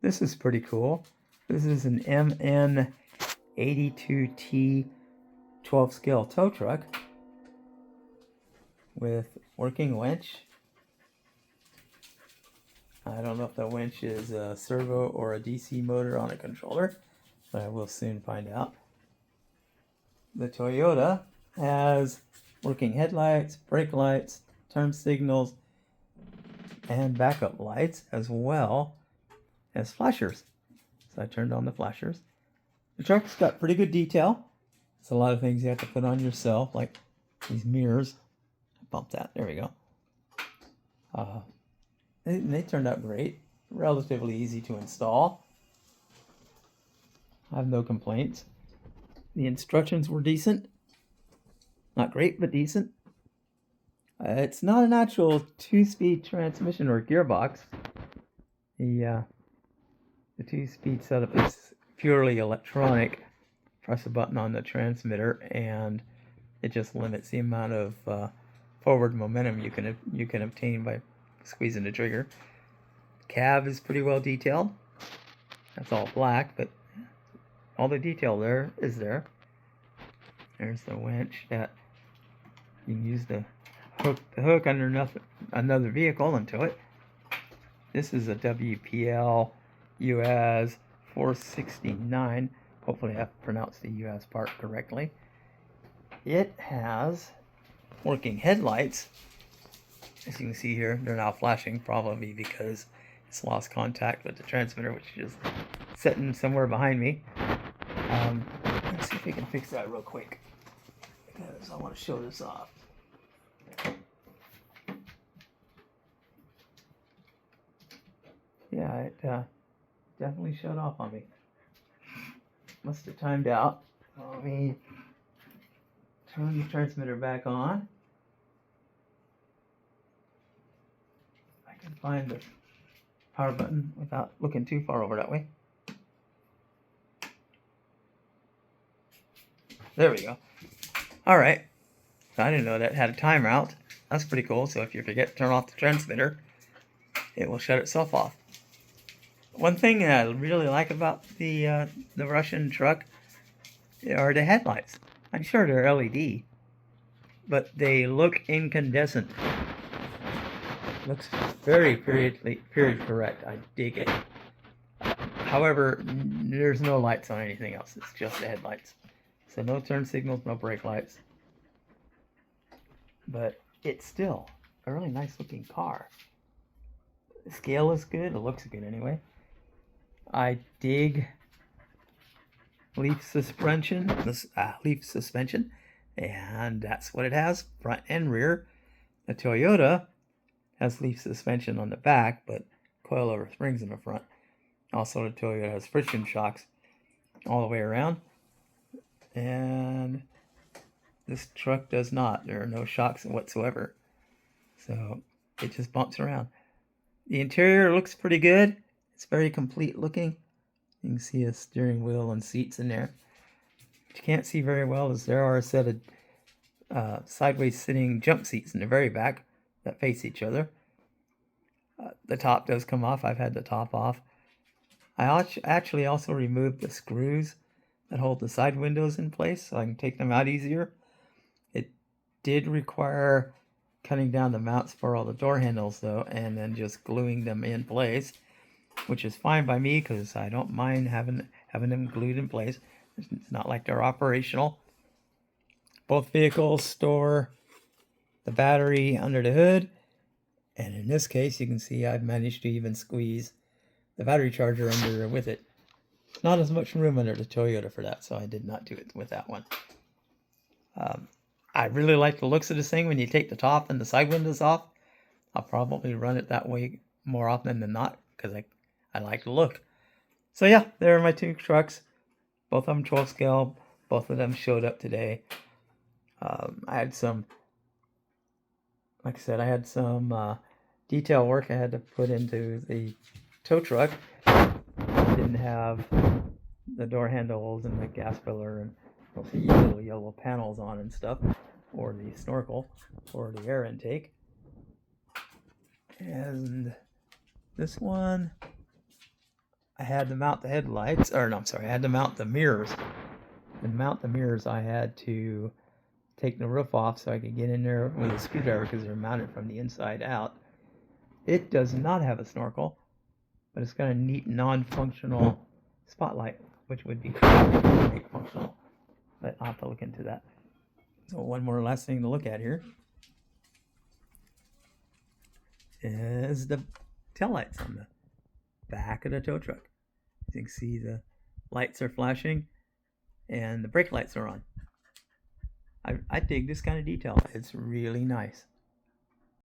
This is pretty cool. This is an MN82T 12 scale tow truck with working winch. I don't know if the winch is a servo or a DC motor on a controller, but I will soon find out. The Toyota has working headlights, brake lights, turn signals, and backup lights, as well as flashers. So I turned on the flashers. The truck's got pretty good detail. There's a lot of things you have to put on yourself, like these mirrors. Bump that. There we go. They turned out great. Relatively easy to install. I have no complaints. The instructions were decent. Not great, but decent. It's not an actual 2-speed transmission or gearbox. The 2-speed setup is purely electronic. Press a button on the transmitter and it just limits the amount of forward momentum you can obtain by squeezing the trigger. Cab is pretty well detailed. That's all black, but all the detail there is there. There's the winch that you can use to hook the hook under another vehicle into it. This is a WPL UAZ 469. Hopefully I've pronounced the UAZ part correctly. It has working headlights. As you can see here, they're now flashing, probably because it's lost contact with the transmitter, which is sitting somewhere behind me. Let's see if we can fix that real quick, because I want to show this off. Yeah, it definitely shut off on me. Must have timed out. Let me turn the transmitter back on. I can find the power button without looking too far over that way. There we go. Alright. So I didn't know that had a timer out. That's pretty cool. So if you forget to turn off the transmitter, it will shut itself off. One thing I really like about the Russian truck are the headlights. I'm sure they're LED, but they look incandescent. Looks very period correct. I dig it. However, there's no lights on anything else. It's just the headlights. So no turn signals, no brake lights. But it's still a really nice looking car. The scale is good. It looks good anyway. I dig leaf suspension, and that's what it has, front and rear. The Toyota has leaf suspension on the back, but coilover springs in the front. Also, the Toyota has friction shocks all the way around, and this truck does not. There are no shocks whatsoever, so it just bumps around. The interior looks pretty good. It's very complete looking. You can see a steering wheel and seats in there. What you can't see very well is there are a set of sideways sitting jump seats in the very back that face each other. The top does come off. I've had the top off. I actually also removed the screws that hold the side windows in place so I can take them out easier. It did require cutting down the mounts for all the door handles though, and then just gluing them in place, which is fine by me because I don't mind having them glued in place. It's not like they're operational. Both vehicles store the battery under the hood, and in this case you can see I've managed to even squeeze the battery charger under with it. Not as much room under the Toyota for that, so I did not do it with that one. I really like the looks of this thing when you take the top and the side windows off. I'll probably run it that way more often than not because I like the look. So yeah, there are my two trucks. Both of them 12 scale. Both of them showed up today. I had some, like I said, I had some detail work I had to put into the tow truck. I didn't have the door handles and the gas filler and the little yellow panels on and stuff, or the snorkel, or the air intake. And this one, I had to mount the headlights, or no, I'm sorry, I had to mount the mirrors. And mount the mirrors, I had to take the roof off so I could get in there with a screwdriver because they're mounted from the inside out. It does not have a snorkel, but it's got a neat non-functional spotlight, which would be functional. But I'll have to look into that. So one more last thing to look at here is the taillights on the back of the tow truck. As you can see, the lights are flashing and the brake lights are on. I dig this kind of detail. It's really nice.